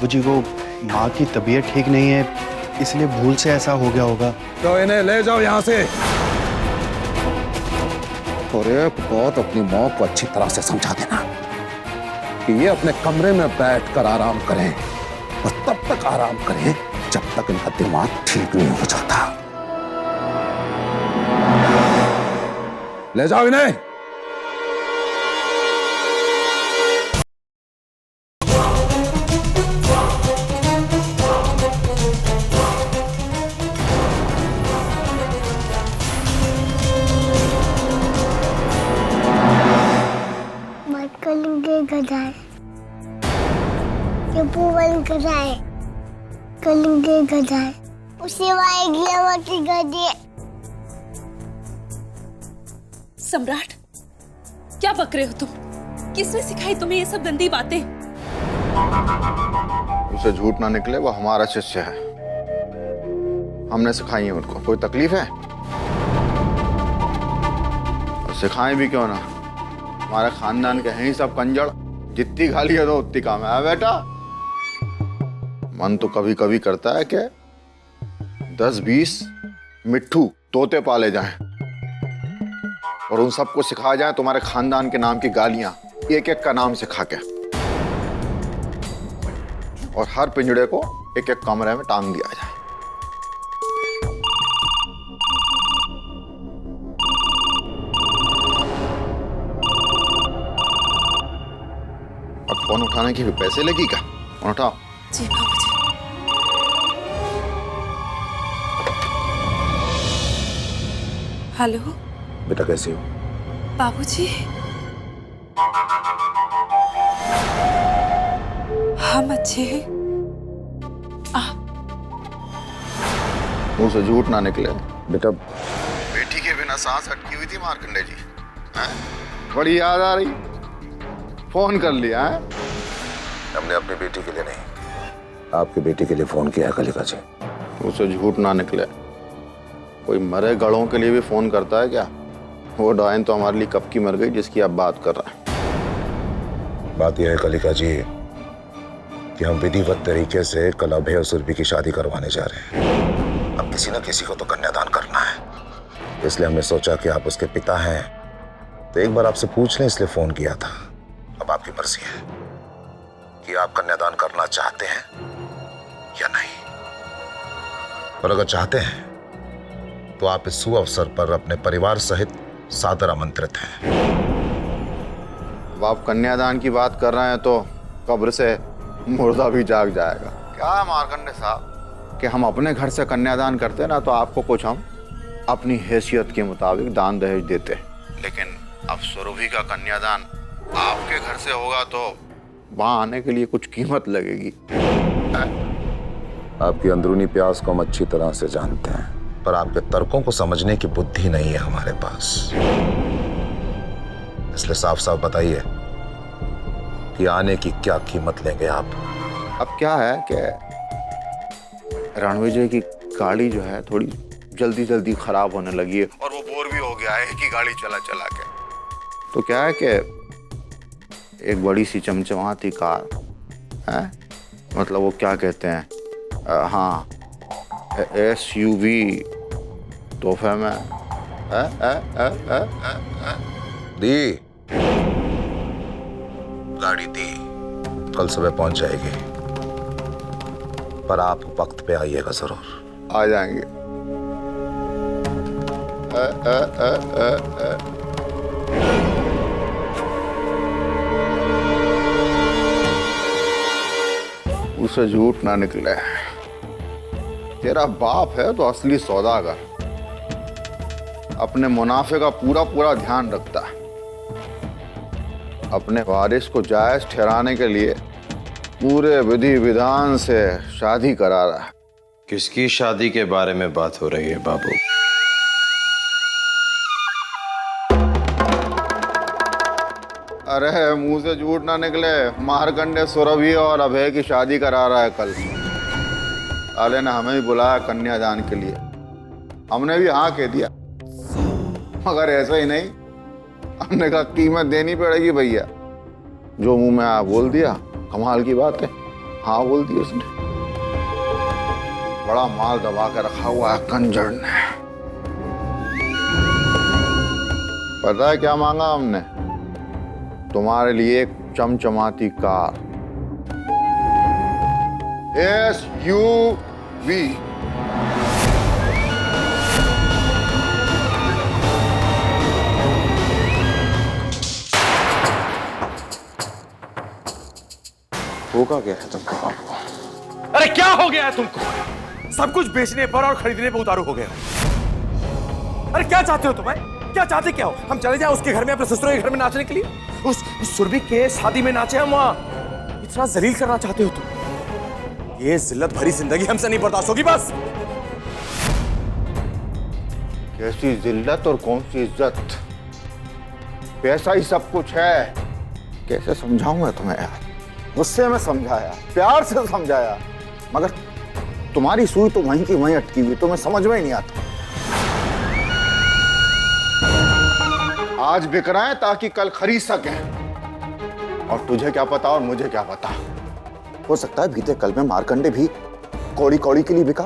बाबूजी को माँ की तबीयत ठीक नहीं है, इसलिए भूल से ऐसा हो गया होगा। तो इन्हें ले जाओ यहाँ से और एक बात अपनी माँ को अच्छी तरह से समझा देना कि ये अपने कमरे में बैठकर आराम करें और तब तक आराम करें जब तक इनका दिमाग ठीक नहीं हो जाता। ले जाओ इन्हें। कलिंगे गजाए ये पूवन गजाए कलिंगे गजाए उसे वाएगी की गदी। सम्राट, क्या बक रहे हो तुम? किसने सिखाई तुम्हें ये सब गंदी बातें? उसे झूठ ना निकले, वो हमारा शिष्य है, हमने सिखाई है उनको। कोई तकलीफ है? और सिखाएं भी क्यों ना, हमारे खानदान के हैं ही सब कंजड़, जितनी गाली है तो उतनी काम है बेटा। मन तो कभी कभी करता है कि 10-20 मिट्ठू तोते पाले जाएं और उन सबको सिखाया जाए तुम्हारे खानदान के नाम की गालियां, एक एक का नाम सिखा के, और हर पिंजड़े को एक एक कमरे में टांग दिया जाए। अब फोन उठाने के भी पैसे लगी क्या? फोन उठाओ। जी बाबूजी। हेलो बेटा कैसी हो? बाबूजी, हम अच्छे हैं। मुंह से झूठ ना निकले बेटा। बेटी के बिना सांस अटकी हुई थी मार्कंडे जी, हैं? बड़ी याद आ रही, फोन कर लिया है? हमने अपनी बेटी के लिए नहीं, आपकी बेटी के लिए फोन किया है कलिका जी। उसे झूठ ना निकले, कोई मरे गड़ों के लिए भी फोन करता है क्या? वो डायन तो हमारे लिए कब की मर गई जिसकी आप बात कर रहे हैं। बात यह है कलिका जी कि हम विधिवत तरीके से कल अभय और सुरभि की शादी करवाने जा रहे हैं। अब किसी न किसी को तो कन्यादान करना है, इसलिए हमने सोचा कि आप उसके पिता हैं तो एक बार आपसे पूछ लें, इसलिए फोन किया था। अब आपकी मर्जी है कि आप कन्यादान करना चाहते हैं या नहीं, और अगर चाहते हैं तो आप इस शुभ अवसर पर अपने परिवार सहित सादर आमंत्रित हैं। अब आप कन्यादान की बात कर रहे हैं तो कब्र से मुर्दा भी जाग जाएगा। क्या है मार्कंडे साहब कि हम अपने घर से कन्यादान करते ना तो आपको कुछ हम अपनी हैसियत के मुताबिक दान दहेज देते, लेकिन अब सुरभि का कन्यादान आपके घर से होगा तो वहां आने के लिए कुछ कीमत लगेगी। आपकी अंदरूनी प्यास को हम अच्छी तरह से जानते हैं, पर आपके तर्कों को समझने की बुद्धि नहीं है हमारे पास। इसलिए साफ साफ बताइए कि आने की क्या कीमत लेंगे आप? अब क्या है कि रणविजय की गाड़ी जो है थोड़ी जल्दी जल्दी खराब होने लगी है और वो बोर भी हो गया है एक ही गाड़ी चला चला के। तो क्या है कि एक बड़ी सी चमचमाती कार है, मतलब वो क्या कहते हैं, हाँ SUV तोहफे में दी गाड़ी दी, कल सुबह पहुंच जाएगी, पर आप वक्त पे आइएगा जरूर। आ जाएंगे। उसे झूठ ना निकले, तेरा बाप है तो असली सौदागर, अपने मुनाफे का पूरा पूरा ध्यान रखता है, अपने वारिस को जायज ठहराने के लिए पूरे विधि विधान से शादी करा रहा है। किसकी शादी के बारे में बात हो रही है बाबू? अरे मुंह से झूठ ना निकले, मारकंडे सुरभि और अभय की शादी करा रहा है कल। साले ने हमें भी बुलाया कन्यादान के लिए, हमने भी हाँ कह दिया, मगर ऐसा ही नहीं, हमने कहा कीमत देनी पड़ेगी भैया। जो मुंह में आ बोल दिया, कमाल की बात है। हाँ बोल दी उसने। बड़ा माल दबा के रखा हुआ है कंजर ने। पता है क्या मांगा हमने? तुम्हारे लिए एक चमचमाती कार, SUV। होगा क्या है तुमको आपको? अरे क्या हो गया है तुमको? सब कुछ बेचने पर और खरीदने पर उतारू हो गया हो। अरे क्या चाहते हो तुम? क्या चाहते क्या हो? हम चले जाए उसके घर में, अपने ससुर के घर में नाचने के लिए? उस सुरभि के शादी में नाचे हम वहां? इतना जलील करना चाहते हो तुम? ये जिल्लत भरी जिंदगी हमसे नहीं बर्दाश्त होगी। बस कैसी जिल्लत और कौन सी इज्जत? पैसा ही सब कुछ है। कैसे समझाऊं मैं तुम्हें यार? गुस्से में समझाया, प्यार से समझाया, मगर तुम्हारी सुई तो वहीं की वहीं अटकी हुई, तुम्हें समझ में ही नहीं आता। आज बिक रहा है ताकि कल खरीद सकें। और तुझे क्या पता और मुझे क्या पता? हो सकता है बीते कल में मार्कंडे भी कौड़ी कौड़ी के लिए बिका।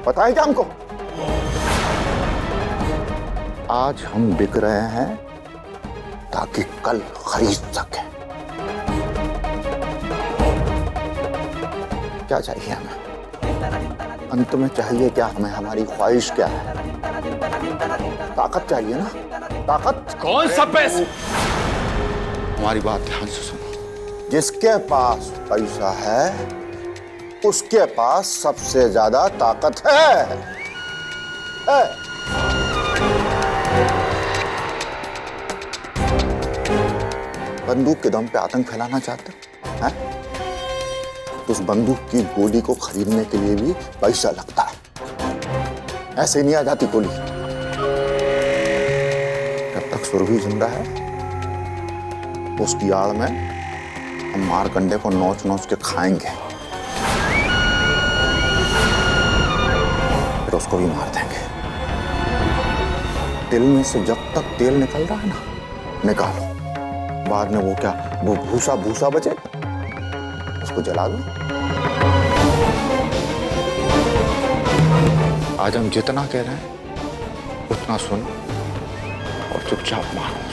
पता है क्या हमको? आज हम बिक रहे हैं ताकि कल खरीद सकें। क्या चाहिए हमें? अंत में चाहिए क्या हमें? हमारी ख्वाहिश क्या है? ताकत चाहिए ना? ताकत। कौन सा पैसा? हमारी बात ध्यान से सुनो। जिसके पास पैसा है उसके पास सबसे ज्यादा ताकत है। बंदूक के दम पे आतंक फैलाना चाहते हैं? उस बंदूक की गोली को खरीदने के लिए भी पैसा लगता है। ऐसे नहीं आ जाती गोली। जब तक सुरभि जिंदा है उसकी आड़ में हम मारकंडे को नोच नोच के खाएंगे, फिर उसको भी मार देंगे। दिल में से जब तक तेल निकल रहा है ना, निकालो। बाद में वो क्या, वो भूसा भूसा बचे, उसको जला दो। आज हम जितना कह रहे हैं उतना सुनो और चुपचाप मानो उसको।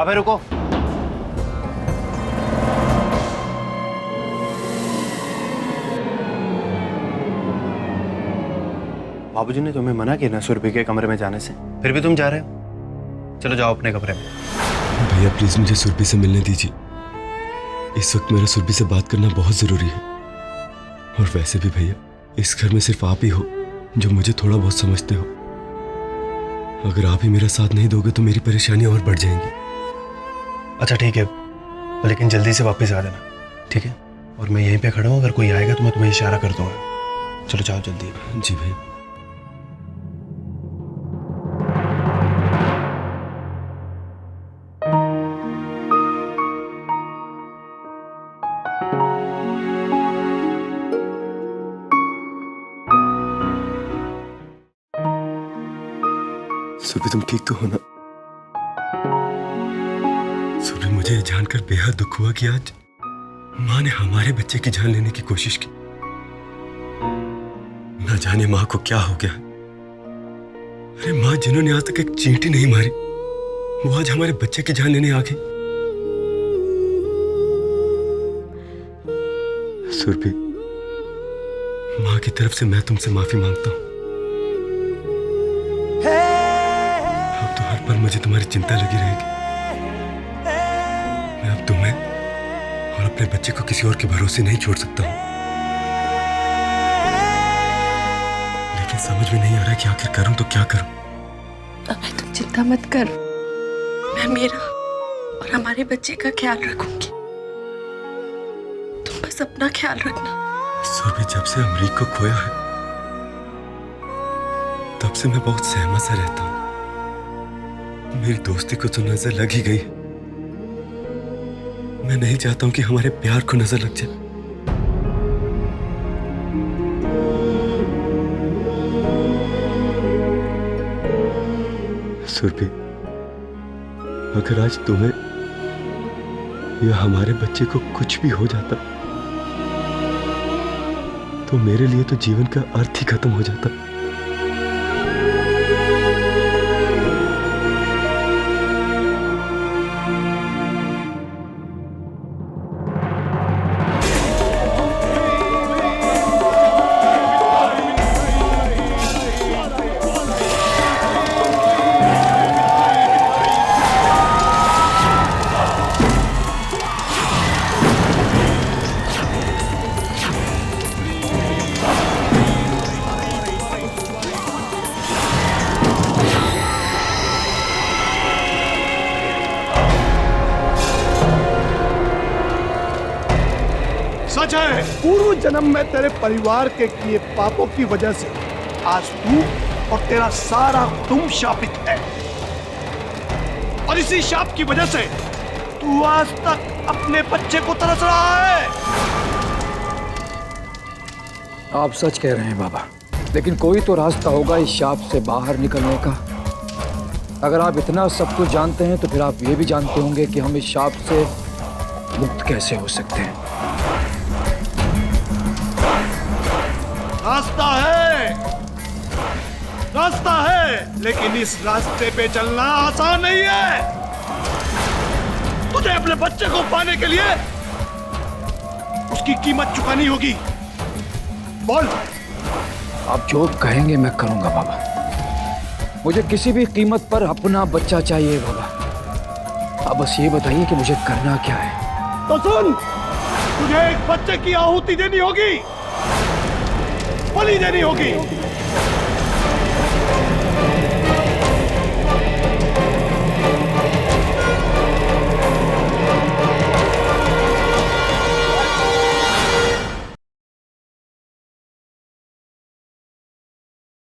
अबे रुको। बाबूजी ने तुम्हें मना किया ना सुरभि के कमरे में जाने से, फिर भी तुम जा रहे हो। चलो जाओ अपने कमरे में। भैया प्लीज मुझे सुरभि से मिलने दीजिए। इस वक्त मेरा सुरभि से बात करना बहुत जरूरी है। और वैसे भी भैया इस घर में सिर्फ आप ही हो जो मुझे थोड़ा बहुत समझते हो। अगर आप ही मेरा साथ नहीं दोगे तो मेरी परेशानियां और बढ़ जाएंगी। अच्छा ठीक है, लेकिन जल्दी से वापस आ जाना, ठीक है? और मैं यहीं पे खड़ा हूँ, अगर कोई आएगा तो मैं तुम्हें इशारा कर दूंगा। चलो जाओ जल्दी। जी भैया। सुरभि तुम ठीक तो हो ना? सुरभि मुझे ये जानकर बेहद दुख हुआ कि आज माँ ने हमारे बच्चे की जान लेने की कोशिश की। ना जाने माँ को क्या हो गया। अरे माँ जिन्होंने आज तक एक चींटी नहीं मारी, वो आज हमारे बच्चे की जान लेने आ गई। सुरभि, माँ की तरफ से मैं तुमसे माफी मांगता हूँ। अब तो हर पल मुझे तुम्हारी चिंता लगी रहेगी। मैं अब तुम्हें और अपने बच्चे को किसी और के भरोसे नहीं छोड़ सकता हूँ। लेकिन समझ में नहीं आ रहा कि आखिर करूं तो क्या करूं। अबे तुम चिंता मत कर, मैं मेरा और हमारे बच्चे का ख्याल रखूंगी। तुम बस बस अपना ख्याल रखना। सुरभि, जब से अमरीक को खोया है तब से मैं बहुत सहमा सा रहता हूं। मेरी दोस्ती को तो नजर लग ही गई। मैं नहीं चाहता हूं कि हमारे प्यार को नजर लग जाए। सुरभि, अगर आज तुम्हें या हमारे बच्चे को कुछ भी हो जाता तो मेरे लिए तो जीवन का अर्थ ही खत्म हो जाता। सच है, पूर्व जन्म में तेरे परिवार के किए पापों की वजह से आज तू और तेरा सारा कुटुंब शापित है। और इसी शाप की वजह से तू आज तक अपने बच्चे को तरस रहा है। आप सच कह रहे हैं बाबा, लेकिन कोई तो रास्ता होगा इस शाप से बाहर निकलने का। अगर आप इतना सब कुछ जानते हैं तो फिर आप ये भी जानते होंगे कि हम इस शाप से मुक्त कैसे हो सकते हैं। रास्ता है, लेकिन इस रास्ते पे चलना आसान नहीं है। तुझे अपने बच्चे को पाने के लिए उसकी कीमत चुकानी होगी। बोल। आप जो कहेंगे मैं करूंगा बाबा। मुझे किसी भी कीमत पर अपना बच्चा चाहिए बाबा। आप बस ये बताइए कि मुझे करना क्या है। तो सुन, तुझे एक बच्चे की आहुति देनी होगी, बलि देनी होगी।